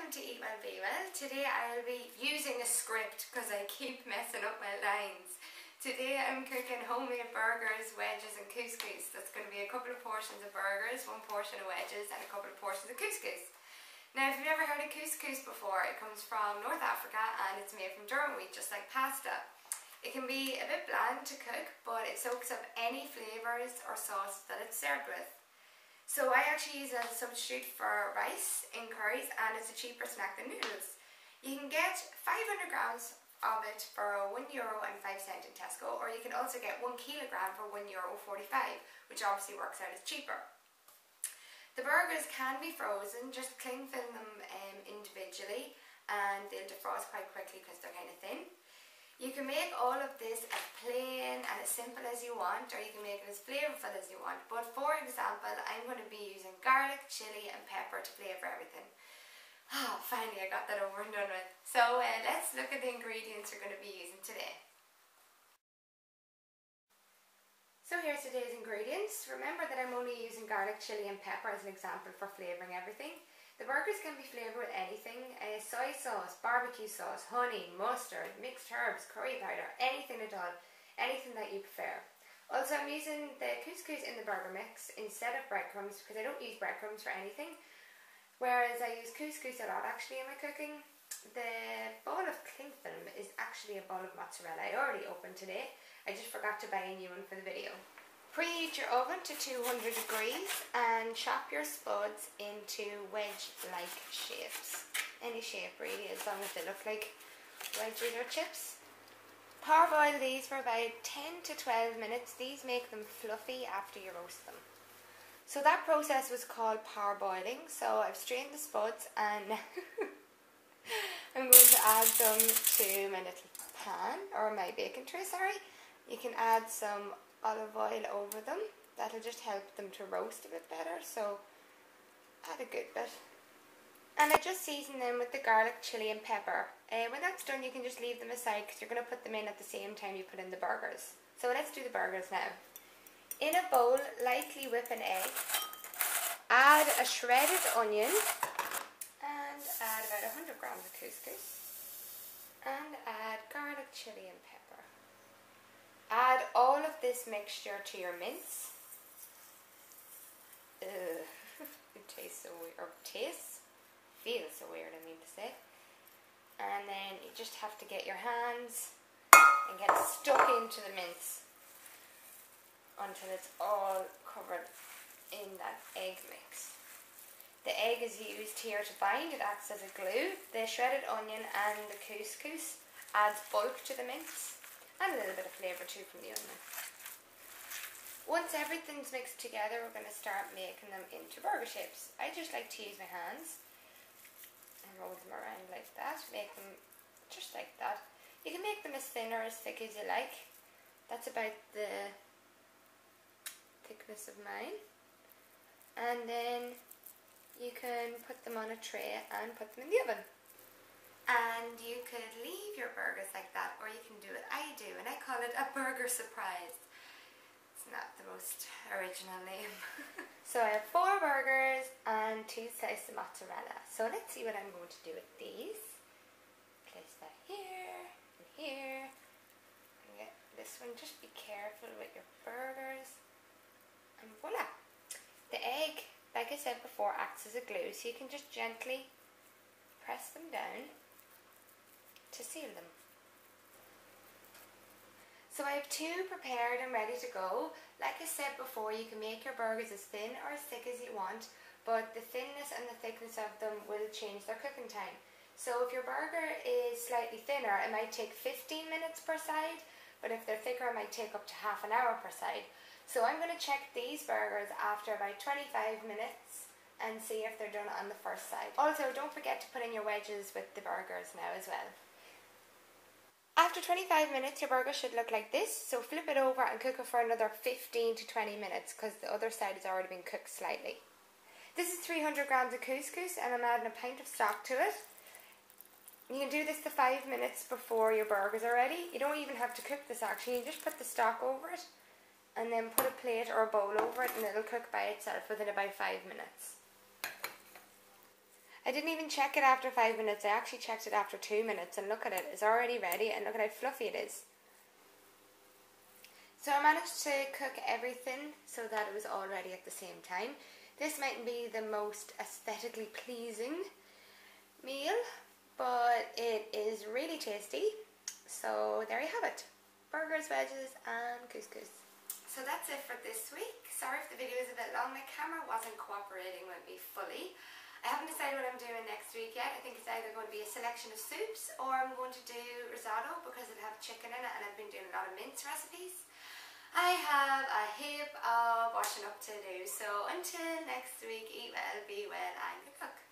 welcome to Eat Well Be Well. Today I'll be using a script because I keep messing up my lines. Today I'm cooking homemade burgers, wedges and couscous. That's going to be a couple of portions of burgers, one portion of wedges and a couple of portions of couscous. Now if you've never heard of couscous before, it comes from North Africa and it's made from durum wheat, just like pasta. It can be a bit bland to cook, but it soaks up any flavours or sauce that it's served with. So I actually use it as a substitute for rice in curries, and it's a cheaper snack than noodles. You can get 500 grams of it for €1.05 in Tesco, or you can also get 1 kilogram for €1.45, which obviously works out as cheaper. The burgers can be frozen, just cling film them individually, and they'll defrost quite quickly because they're kind of thin. You can make all of this as plain and as simple as you want, or you can make it as flavourful as you want. But for example, I'm going to be using garlic, chilli and pepper to flavour everything. Oh, finally I got that over and done with. So let's look at the ingredients we're going to be using today. So here's today's ingredients. Remember that I'm only using garlic, chilli and pepper as an example for flavouring everything. The burgers can be flavoured with anything, soy sauce, barbecue sauce, honey, mustard, mixed herbs, curry powder, anything at all, anything that you prefer. Also I'm using the couscous in the burger mix instead of breadcrumbs because I don't use breadcrumbs for anything, whereas I use couscous a lot actually in my cooking. The ball of cling film is actually a ball of mozzarella. I already opened today, I just forgot to buy a new one for the video. Preheat your oven to 200 degrees and chop your spuds into wedge-like shapes. Any shape really, as long as they look like wedges or chips. Parboil these for about 10 to 12 minutes. These make them fluffy after you roast them. So that process was called parboiling. So I've strained the spuds and I'm going to add them to my little pan, or my baking tray, sorry. You can add some olive oil over them. That'll just help them to roast a bit better, so add a good bit. And I just season them with the garlic, chilli and pepper. When that's done, you can just leave them aside because you're going to put them in at the same time you put in the burgers. So let's do the burgers now. In a bowl, lightly whip an egg, add a shredded onion and add about 100 grams of couscous and add garlic, chilli and pepper. Add all of this mixture to your mince. It tastes so weird, or feels so weird I mean to say. And then you just have to get your hands and get stuck into the mince until it's all covered in that egg mix. The egg is used here to bind, it acts as a glue. The shredded onion and the couscous adds bulk to the mince. And a little bit of flavour too from the onion. Once everything's mixed together, we're going to start making them into burger shapes. I just like to use my hands and roll them around like that. Make them just like that. You can make them as thin or as thick as you like. That's about the thickness of mine. And then you can put them on a tray and put them in the oven. And you could leave your burgers like that, or you can do what I do, and I call it a burger surprise. It's not the most original name. So I have 4 burgers and 2 slices of mozzarella. So let's see what I'm going to do with these. Place that here and here. And get this one. Just be careful with your burgers. And voila! The egg, like I said before, acts as a glue, so you can just gently press them down to seal them. So I have 2 prepared and ready to go. Like I said before, you can make your burgers as thin or as thick as you want, but the thinness and the thickness of them will change their cooking time. So if your burger is slightly thinner, it might take 15 minutes per side, but if they're thicker, it might take up to half an hour per side. So I'm going to check these burgers after about 25 minutes and see if they're done on the first side. Also, don't forget to put in your wedges with the burgers now as well. After 25 minutes, your burger should look like this, so flip it over and cook it for another 15 to 20 minutes because the other side has already been cooked slightly. This is 300 grams of couscous and I'm adding a pint of stock to it. You can do this to 5 minutes before your burgers are ready. You don't even have to cook this actually, you just put the stock over it and then put a plate or a bowl over it and it'll cook by itself within about 5 minutes. I didn't even check it after 5 minutes. I actually checked it after 2 minutes, and look at it. It's already ready, and look at how fluffy it is. So I managed to cook everything so that it was all ready at the same time. This mightn't be the most aesthetically pleasing meal, but it is really tasty. So there you have it. Burgers, wedges and couscous. So that's it for this week. Sorry if the video is a bit long. My camera wasn't cooperating with me fully. I haven't decided what I'm doing next week yet. I think it's either going to be a selection of soups or I'm going to do risotto because it'll have chicken in it, and I've been doing a lot of mince recipes. I have a heap of washing up to do. So until next week, eat well, be well and good luck.